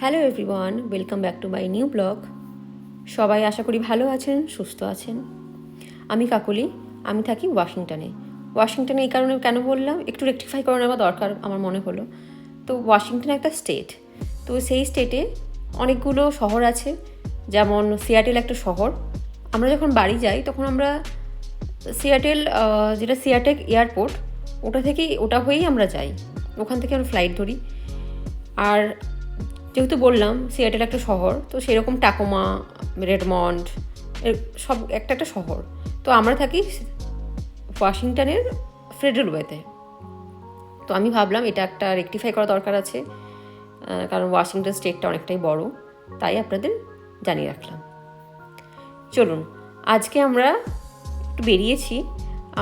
Hello everyone, welcome back to my new blog. সবাই আশা করি ভালো আছেন, সুস্থ আছেন। আমি কাকলি, আমি থাকি ওয়াশিংটনে এই কারণে কেন বললাম, একটু রেকটিফাই করানো আমার দরকার আমার মনে হলো। তো ওয়াশিংটন একটা স্টেট, তো সেই স্টেটে অনেকগুলো শহর আছে। যেমন সিয়াটেল একটা শহর। আমরা যখন বাড়ি যাই তখন আমরা সিয়াটেল, যেটা সিয়াটেক এয়ারপোর্ট, ওটা হয়েই আমরা যাই। ওখান থেকে আমরা ফ্লাইট ধরি। আর যেহেতু বললাম সিয়াটেল একটা শহর, তো সেরকম টাকোমা, রেডমন্ড, সব একটা শহর। তো আমরা থাকি ওয়াশিংটনের ফ্রেডারওয়েতে। তো আমি ভাবলাম এটা একটা রেকটিফাই করা দরকার আছে, কারণ ওয়াশিংটন স্টেটটা অনেকটাই বড়, তাই আপনাদের জানিয়ে রাখলাম। চলুন, আজকে আমরা একটু বেরিয়েছি।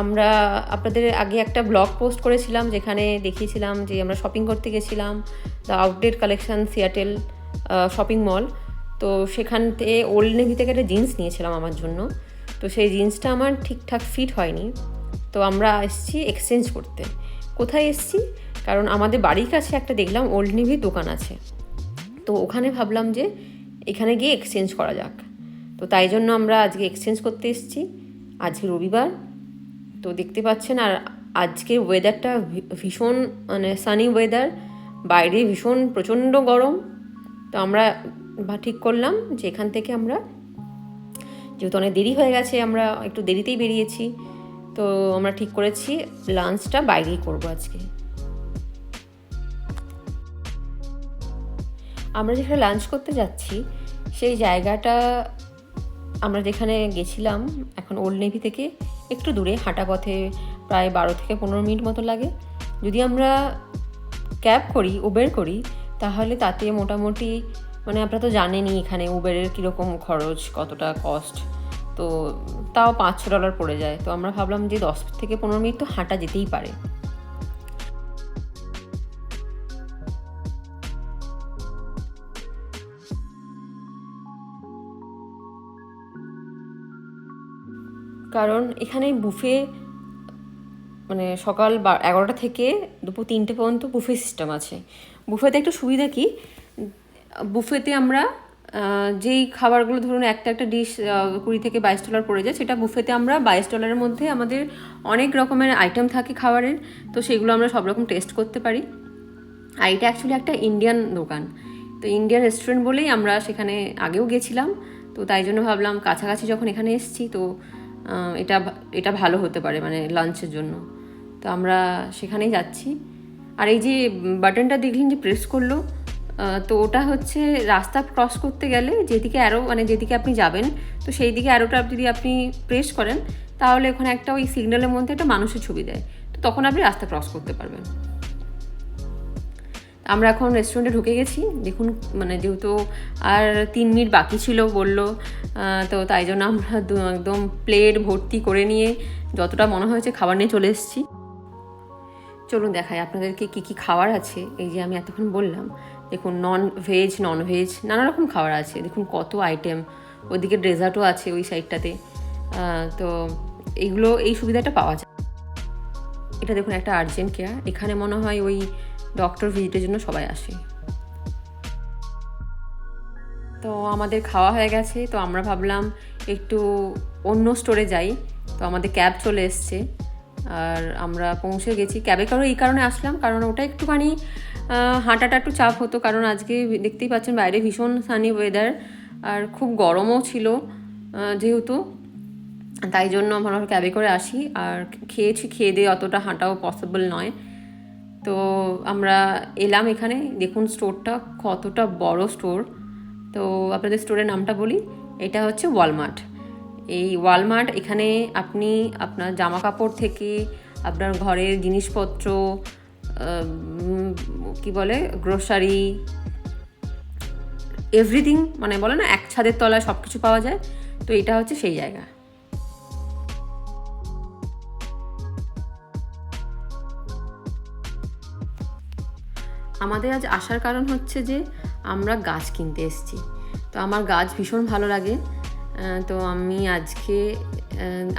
আমরা আপনাদের আগে একটা ব্লগ পোস্ট করেছিলাম যেখানে দেখিয়েছিলাম যে আমরা শপিং করতে গেছিলাম the outlet collection Seattle shopping mall. তো সেখান থেকে ওল্ড নেভি থেকে একটা জিন্স নিয়েছিলাম আমার জন্য। তো সেই জিন্সটা আমার ঠিকঠাক ফিট হয়নি, তো আমরা এসেছি এক্সচেঞ্জ করতে। কোথায় এসেছি? কারণ আমাদের বাড়ির কাছে একটা দেখলাম ওল্ড নেভির দোকান আছে, তো ওখানে ভাবলাম যে এখানে গিয়ে এক্সচেঞ্জ করা যাক। তো তাই জন্য আমরা আজকে এক্সচেঞ্জ করতে এসেছি। আজকে রবিবার, তো দেখতে পাচ্ছেন। আর আজকে ওয়েদারটা ভীষণ সানি ওয়েদার, বাইরে ভীষণ প্রচণ্ড গরম। তো আমরা ঠিক করলাম যে এখান থেকে আমরা, যেহেতু অনেক দেরি হয়ে গেছে, আমরা একটু দেরিতেই বেরিয়েছি, তো আমরা ঠিক করেছি লাঞ্চটা বাইরেই করবো আজকে। আমরা যেখানে লাঞ্চ করতে যাচ্ছি সেই জায়গাটা, আমরা যেখানে গেছিলাম এখন ওল্ড নেভি থেকে একটু দূরে, হাঁটা পথে প্রায় 12 থেকে 15 মিনিট মতো লাগে। যদি আমরা ক্যাব করি, উবের করি, তাহলে তাতে মোটামুটি আপনারা তো জানেনই এখানে উবেরের কীরকম খরচ, কতটা কস্ট, তো তাও $5-6 পড়ে যায়। তো আমরা ভাবলাম যে 10 থেকে 15 মিনিট তো হাঁটা যেতেই পারে। কারণ এখানে বুফে, সকাল 11টা থেকে দুপুর 3টে পর্যন্ত বুফে সিস্টেম আছে। বুফেতে একটু সুবিধা কি, বুফেতে আমরা যেই খাবারগুলো, ধরুন একটা ডিশ $20 থেকে $22 পড়ে যায়, সেটা বুফেতে আমরা $22 মধ্যে আমাদের অনেক রকমের আইটেম থাকে খাবারের, তো সেগুলো আমরা সব রকম টেস্ট করতে পারি। আর এটা অ্যাকচুয়ালি একটা ইন্ডিয়ান দোকান, তো ইন্ডিয়ান রেস্টুরেন্ট বলেই আমরা সেখানে আগেও গেছিলাম। তো তাই জন্য ভাবলাম কাছাকাছি যখন এখানে এসেছি, তো এটা ভালো হতে পারে লাঞ্চের জন্য। তো আমরা সেখানেই যাচ্ছি। আর এই যে বাটনটা দেখলেন যে প্রেস করলো, তো ওটা হচ্ছে রাস্তা ক্রস করতে গেলে যেদিকে অ্যারো, যেদিকে আপনি যাবেন, তো সেই দিকে অ্যারোটা যদি আপনি প্রেস করেন, তাহলে ওখানে একটা ওই সিগন্যালের মধ্যে একটা মানুষের ছবি দেয়, তো তখন আপনি রাস্তা ক্রস করতে পারবেন। আমরা এখন রেস্টুরেন্টে ঢুকে গেছি। দেখুন, যেহেতু আর 3 মিনিট বাকি ছিল বললো, তো তাই জন্য আমরা একদম প্লেট ভর্তি করে নিয়ে যতটা মনে হয়েছে খাবার নিয়ে চলে এসেছি। চলুন দেখাই আপনাদেরকে কী কী খাবার আছে। এই যে আমি এতক্ষণ বললাম, দেখুন নন ভেজ নানা রকম খাবার আছে। দেখুন কত আইটেম, ওইদিকে ডেজার্টও আছে ওই সাইডটাতে। তো এই সুবিধাটা পাওয়া যায়। এটা দেখুন একটা আর্জেন্ট কেয়ার, এখানে মনে হয় ওই ডক্টর ভিজিটের জন্য সবাই আসে। তো আমাদের খাওয়া হয়ে গেছে, তো আমরা ভাবলাম একটু অন্য স্টোরে যাই। তো আমাদের ক্যাব চলে এসছে আর আমরা পৌঁছে গেছি। ক্যাবে করে এই কারণে আসলাম, কারণ ওটা একটুখানি হাঁটাটা একটু চাপ হতো, কারণ আজকে দেখতেই পাচ্ছেন বাইরে ভীষণ সানি ওয়েদার আর খুব গরমও ছিল যেহেতু, তাই জন্য আমরা ক্যাবে করে আসি। আর খেয়ে দিয়ে অতটা হাঁটাও পসিবল নয়। তো আমরা এলাম এখানে, দেখুন স্টোরটা কতটা বড় স্টোর। তো আপনাদের স্টোরের নামটা বলি, এটা হচ্ছে ওয়ালমার্ট। এই ওয়ালমার্ট, এখানে আপনি আপনার জামা কাপড় থেকে আপনার ঘরের জিনিসপত্র, গ্রোসারি, এভরিথিং, বলে না এক ছাদের তলায় সব কিছু পাওয়া যায়। তো এটা হচ্ছে সেই জায়গা। আমাদের আজ আসার কারণ হচ্ছে যে আমরা গাছ কিনতে এসেছি। তো আমার গাছ ভীষণ ভালো লাগে, তো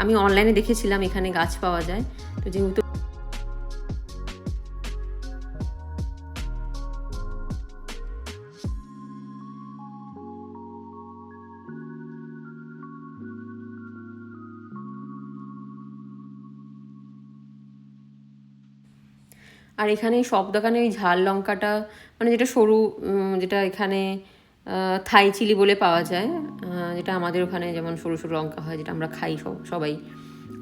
আমি অনলাইনে দেখেছিলাম এখানে গাছ পাওয়া যায়। তো যেহেতু আর এখানে সব দোকানে ওই ঝাল লঙ্কাটা, মানে যেটা সরু, যেটা এখানে থাই চিলি বলে পাওয়া যায়, যেটা আমাদের ওখানে যেমন সরু সরু লঙ্কা হয়, যেটা আমরা খাই সবাই,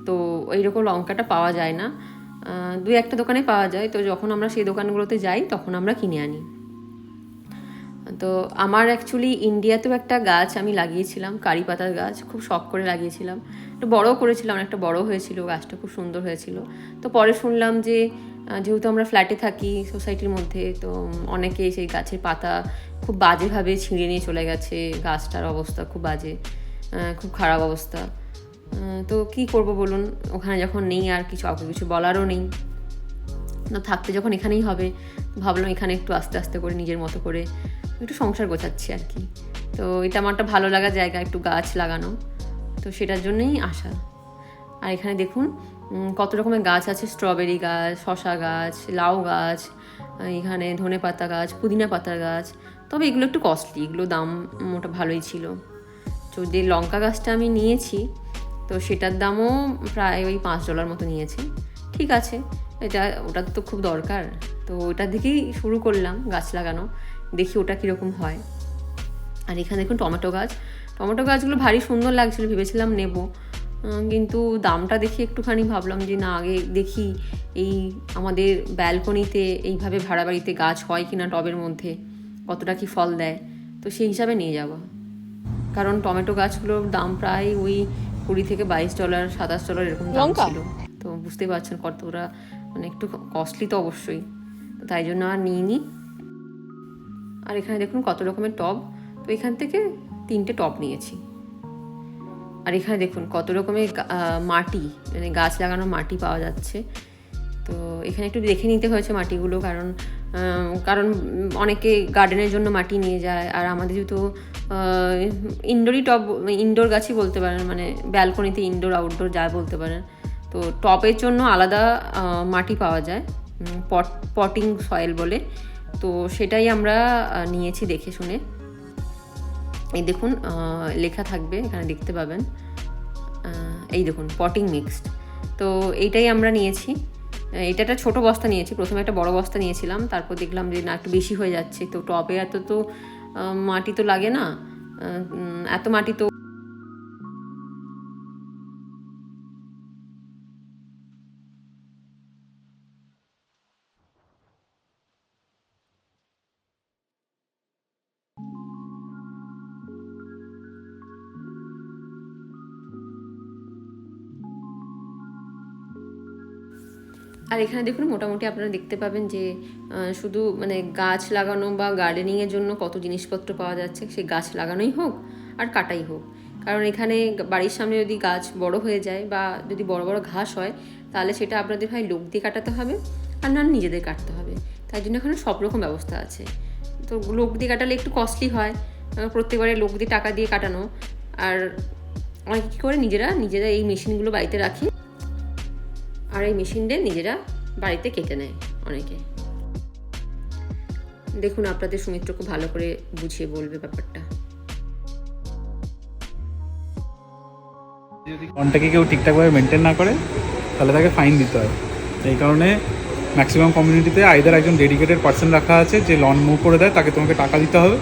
তো এইরকম লঙ্কাটা পাওয়া যায় না। দুই একটা দোকানে পাওয়া যায়, তো যখন আমরা সেই দোকানগুলোতে যাই তখন আমরা কিনে আনি। তো আমার অ্যাকচুয়ালি ইন্ডিয়াতেও একটা গাছ আমি লাগিয়েছিলাম, কারি পাতার গাছ, খুব শখ করে লাগিয়েছিলাম, একটু বড়ও করেছিলাম, অনেকটা বড় হয়েছিল, গাছটা খুব সুন্দর হয়েছিল। তো পরে শুনলাম যে যেহেতু আমরা ফ্ল্যাটে থাকি সোসাইটির মধ্যে, তো অনেকে সেই গাছের পাতা খুব বাজেভাবে ছিঁড়ে নিয়ে চলে গেছে, গাছটার অবস্থা খুব বাজে, খুব খারাপ অবস্থা। তো কি করব বলুন, ওখানে যখন নেই আর কিছু বলারও নেই, না থাকতে যখন এখানেই হবে, ভাবলাম এখানে একটু আস্তে আস্তে করে নিজের মতো করে একটু সংসার গোছাচ্ছি আর কি। তো এটা আমার একটা ভালো লাগা জায়গা, একটু গাছ লাগানো, তো সেটার জন্যই আসা। আর এখানে দেখুন কত রকমের গাছ আছে, স্ট্রবেরি গাছ, শশা গাছ, লাউ গাছ, এখানে ধনে পাতা গাছ, পুদিনা পাতার গাছ। তবে এগুলো একটু কস্টলি, এগুলো দাম মোটা ভালোই ছিল। তো যে লঙ্কা গাছটা আমি নিয়েছি, তো সেটার দামও প্রায় ওই $5 মতো নিয়েছে। ঠিক আছে, ওটা তো খুব দরকার, তো ওটা দিকেই শুরু করলাম গাছ লাগানো, দেখি ওটা কীরকম হয়। আর এখানে দেখুন টমেটো গাছগুলো ভারী সুন্দর লাগছিল, ভেবেছিলাম নেব, কিন্তু দামটা দেখি একটুখানি ভাবলাম যে না, আগে দেখি এই আমাদের ব্যালকনিতে এইভাবে ভাড়া বাড়িতে গাছ হয় কিনা, টবের মধ্যে কতটা কি ফল দেয়, তো সেই হিসাবে নিয়ে যাব। কারণ টমেটো গাছগুলোর দাম প্রায় ওই $20 থেকে $22, $27 এরকম দাম ছিল। তো বুঝতেই পারছেন কতটা, মানে একটু কস্টলি তো অবশ্যই, তো তাই জন্য আর নিইনি। আর এখানে দেখুন কত রকমের টব, তো এখান থেকে 3টে টব নিয়েছি। আর এখানে দেখুন কত রকমের মাটি, মানে গাছ লাগানোর মাটি পাওয়া যাচ্ছে। তো এখানে একটু দেখে নিতে হয়েছে মাটিগুলো, কারণ অনেকে গার্ডেনের জন্য মাটি নিয়ে যায়, আর আমাদের যেহেতু ইনডোর গাছই বলতে পারেন, মানে ব্যালকনিতে ইনডোর আউটডোর যা বলতে পারেন, তো টবের জন্য আলাদা মাটি পাওয়া যায়, পটিং সয়েল বলে, তো সেটাই আমরা নিয়েছি দেখে শুনে। এই দেখুন লেখা থাকবে, এখানে দেখতে পাবেন, এই দেখুন পটিং মিক্সড, তো এইটাই আমরা নিয়েছি। এটা একটা ছোটো বস্তা নিয়েছি, প্রথমে একটা বড় বস্তা নিয়েছিলাম, তারপর দেখলাম যে না, একটু বেশি হয়ে যাচ্ছে, তো টবে এত তো মাটি তো লাগে না, এত মাটি তো। আর এখানে দেখুন মোটামুটি আপনারা দেখতে পাবেন যে শুধু মানে গাছ লাগানো বা গার্ডেনিংয়ের জন্য কত জিনিসপত্র পাওয়া যাচ্ছে, সে গাছ লাগানোই হোক আর কাটাই হোক। কারণ এখানে বাড়ির সামনে যদি গাছ বড় হয়ে যায় বা যদি বড় বড় ঘাস হয়, তাহলে সেটা আপনাদের হয় লোক দিয়ে কাটাতে হবে, আর না নিজেদের কাটতে হবে। তাই জন্য এখানে সব রকম ব্যবস্থা আছে। তো লোক দিয়ে কাটালে একটু কস্টলি হয়, প্রত্যেকবারে লোক দিয়ে টাকা দিয়ে কাটানো, আর অনেক কী করে নিজেরা এই মেশিনগুলো বাড়িতে রাখি, আর এই মেশিন দিয়ে নিজেরা বাড়িতে কেটে নেয় অনেকে। দেখুন আপনাদের সুমিত্র খুব ভালো করে বুঝিয়ে বলবে ব্যাপারটা। যদি লনটাকে কেউ ঠিকঠাকভাবে মেনটেন না করে তাহলে তাকে ফাইন দিতে হয়। এই কারণে ম্যাক্সিমাম কমিউনিটিতে আইদার একজন ডেডিকেটেড পার্সন রাখা আছে যে লন মুভ করে দেয়, তাকে তোমাকে টাকা দিতে হবে,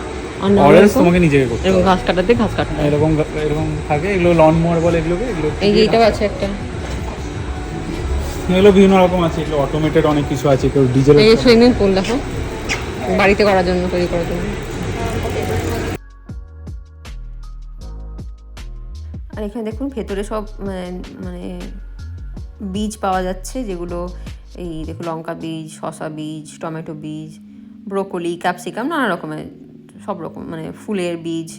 অরেলস তোমাকে নিজেকে করতে হবে। ঘাস কাটাতে ঘাস কাটতে এরকম থাকে, এগুলো লন মোয়ার বলে এগুলোকে। এই যে এটাও আছে একটা, এগুলো বিভিন্ন রকম আছে, এগুলো অটোমেটেড অনেক কিছু আছে, কেউ ডিজেল। এই সুইমিং পুল দেখো, বাড়িতে করার জন্য, তৈরি করার জন্য। আর এখানে দেখুন ভেতরে সব মানে বীজ পাওয়া যাচ্ছে, যেগুলো এই দেখুন লঙ্কা বীজ, শসা বীজ, টমেটো বীজ, ব্রোকলি, ক্যাপসিকাম, নানা রকমের সব রকম মানে ফুলের বীজ।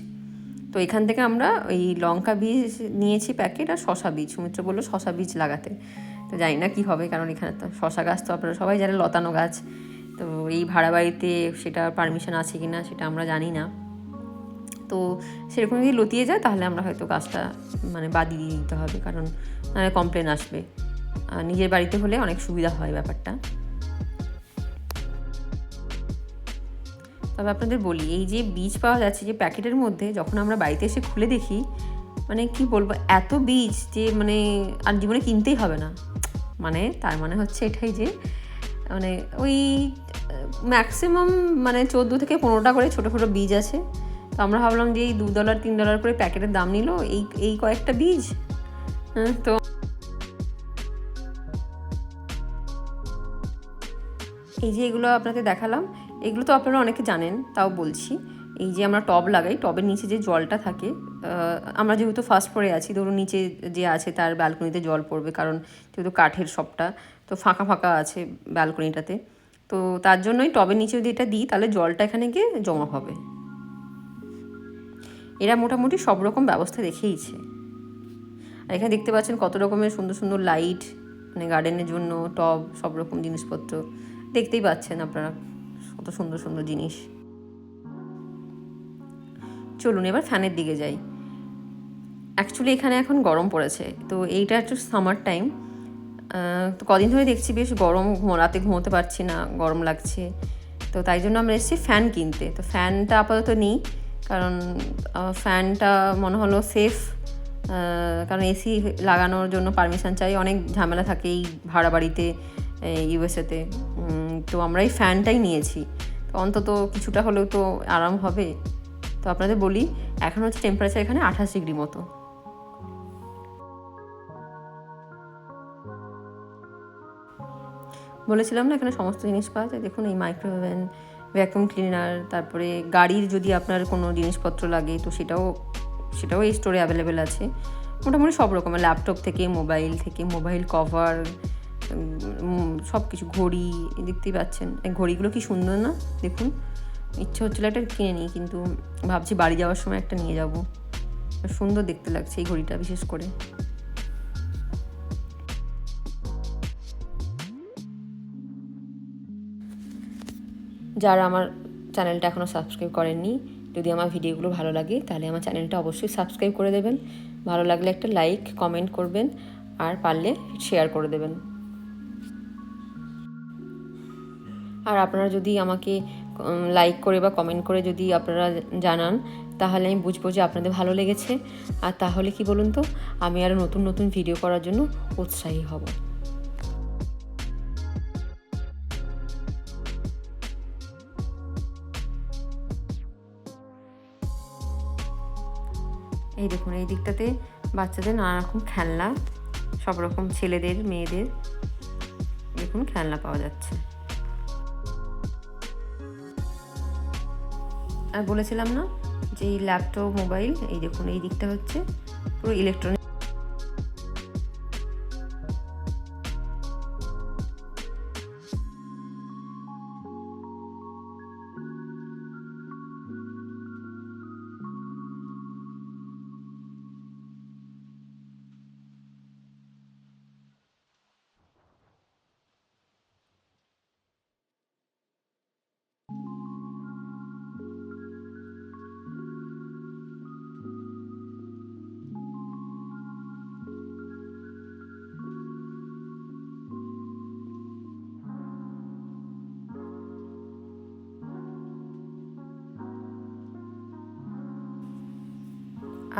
তো এখান থেকে আমরা ওই লঙ্কা বীজ নিয়েছি প্যাকেট, আর শসা বীজ, সুমিত্র বললো শসা বীজ লাগাতে। তো জানি না কী হবে, কারণ এখানে তো শসা গাছ তো আপনারা সবাই জানেন লতানো গাছ, তো এই ভাড়া বাড়িতে সেটা পারমিশন আছে কি না সেটা আমরা জানি না। তো সেরকম যদি লতিয়ে যায় তাহলে আমরা হয়তো গাছটা মানে বাদ দিয়ে দিতে হবে, কারণ কমপ্লেন আসবে। নিজের বাড়িতে হলে অনেক সুবিধা হয় ব্যাপারটা। তবে আপনাদের বলি, এই যে বীজ পাওয়া যাচ্ছে যে প্যাকেটের মধ্যে, যখন আমরা বাড়িতে এসে খুলে দেখি, মানে কি বলবো, এত বীজ যে মানে আর জীবনে কিনতেই হবে না। মানে তার মানে হচ্ছে এটাই যে মানে ওই ম্যাক্সিমাম মানে 14 থেকে 15টা করে ছোটো ছোটো বীজ আছে। তো আমরা ভাবলাম যে এই $2 $3 করে প্যাকেটের দাম নিল এই কয়েকটা বীজ। তো এই যে এগুলো আপনাদের দেখালাম, এগুলো তো আপনারা অনেকে জানেন, তাও বলছি। এই যে আমরা টব লাগাই, টবের নিচে যে জলটা থাকে, আমরা যেহেতু ফার্স্ট ফ্লোরে আছি, ধরুন নিচে যে আছে তার ব্যালকনিতে জল পড়বে, কারণ যেহেতু কাঠের সবটা তো ফাঁকা ফাঁকা আছে ব্যালকনিটাতে, তো তার জন্যই টবের নিচে যদি এটা দিই তাহলে জলটা এখানে গিয়ে জমা হবে। এরা মোটামুটি সব রকম ব্যবস্থা রেখেইছে। আর এখানে দেখতে পাচ্ছেন কত রকমের সুন্দর সুন্দর লাইট, মানে গার্ডেনের জন্য টব, সব রকম জিনিসপত্র দেখতেই পাচ্ছেন আপনারা, কত সুন্দর সুন্দর জিনিস। চলুন এবার ফ্যানের দিকে যাই। অ্যাকচুয়ালি এখানে এখন গরম পড়েছে, তো এইটা একটু সামার টাইম, তো কদিন ধরে দেখছি বেশ গরম, রাতে ঘুমোতে পারছি না, গরম লাগছে। তো তাই জন্য আমরা এসেছি ফ্যান কিনতে। তো ফ্যানটা আপাতত নিই, কারণ ফ্যানটা মনে হলো সেফ, কারণ এসি লাগানোর জন্য পারমিশন চাই, অনেক ঝামেলা থাকে এই ভাড়া বাড়িতে ইউএসএতে। তো আমরা এই ফ্যানটাই নিয়েছি, তো অন্তত কিছুটা হলেও তো আরাম হবে। তো আপনাদের বলি, এখন হচ্ছে টেম্পারেচার এখানে 28 ডিগ্রি মতো। বলেছিলাম না এখানে সমস্ত জিনিস পাওয়া যায়। দেখুন এই মাইক্রোওভেন, ভ্যাকুয়াম ক্লিনার, তারপরে গাড়ির যদি আপনার কোনো জিনিসপত্র লাগে তো সেটাও এই স্টোরে অ্যাভেলেবেল আছে। মোটামুটি সব রকমের, ল্যাপটপ থেকে মোবাইল কভার, সব কিছু, ঘড়ি দেখতেই পাচ্ছেন। এই ঘড়িগুলো কি সুন্দর না, দেখুন। ইচ্ছে হচ্ছিলো একটা কিনে নিই, কিন্তু ভাবছি বাড়ি যাওয়ার সময় একটা নিয়ে যাব, সুন্দর দেখতে লাগছে এই ঘড়িটা বিশেষ করে। যারা আমার চ্যানেলটা এখনও সাবস্ক্রাইব করেননি, যদি আমার ভিডিওগুলো ভালো লাগে তাহলে আমার চ্যানেলটা অবশ্যই সাবস্ক্রাইব করে দেবেন। ভালো লাগলে একটা লাইক কমেন্ট করবেন, আর পারলে শেয়ার করে দেবেন। আর আপনারা যদি আমাকে লাইক করে বা কমেন্ট করে যদি আপনারা জানান, তাহলে আমি বুঝবো যে আপনাদের ভালো লেগেছে। আর তাহলে কি বলুন তো, আমি আরও নতুন নতুন ভিডিও করার জন্য উৎসাহী হব। এই দেখুন এই দিকটাতে বাচ্চাদের নানা রকম খেলনা, সব রকম ছেলেদের মেয়েদের দেখুন খেলনা পাওয়া যাচ্ছে। আর বলেছিলাম না যে এই ল্যাপটপ, মোবাইল, এই দেখুন এই দিকটা হচ্ছে পুরো ইলেকট্রনিক।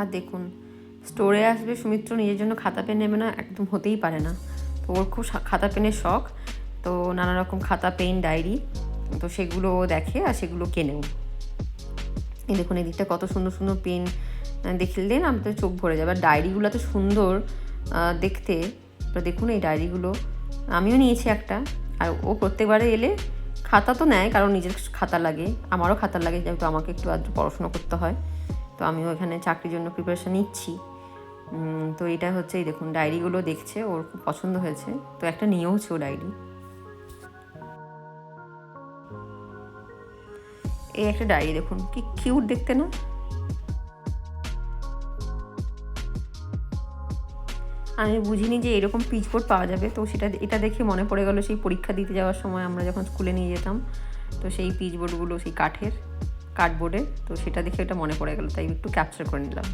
আর দেখুন স্টোরে আসবে সুমিত্র, নিজের জন্য খাতা পেন নেবে না, একদম হতেই পারে না। তো ওর খুব খাতা পেনের শখ, তো নানা রকম খাতা, পেন, ডায়েরি, তো সেগুলো ও দেখে আর সেগুলো কেনেও। এই দেখুন এই দিকটা কত সুন্দর সুন্দর পেন দেখলে না আমাদের চোখ ভরে যাবে। আর ডায়েরিগুলো এত সুন্দর দেখতে, তো দেখুন এই ডায়েরিগুলো আমিও নিয়েছি একটা। আর ও প্রত্যেকবারে এলে খাতা তো নেয়, কারণ নিজের খাতা লাগে, আমারও খাতা লাগে, যেহেতু আমাকে একটু আধটু পড়াশোনা করতে হয়। তো আমিও এখানে চাকরির জন্য প্রিপারেশান নিচ্ছি। তো এটা হচ্ছে এই দেখুন ডায়েরিগুলো দেখছে, ওর খুব পছন্দ হয়েছে, তো একটা নিয়েওছে ও ডায়েরি। এই একটা ডায়েরি দেখুন কি কিউট দেখতে না। আমি বুঝিনি যে এরকম পিচবোর্ড পাওয়া যাবে, তো এটা দেখে মনে পড়ে গেল সেই পরীক্ষা দিতে যাওয়ার সময় আমরা যখন স্কুলে নিয়ে যেতাম, তো সেই পিচবোর্ডগুলো সেই কাঠবোর্ডে, তো সেটা দেখে এটা মনে পড়ে গেল, তাই একটু ক্যাপচার করে নিলাম।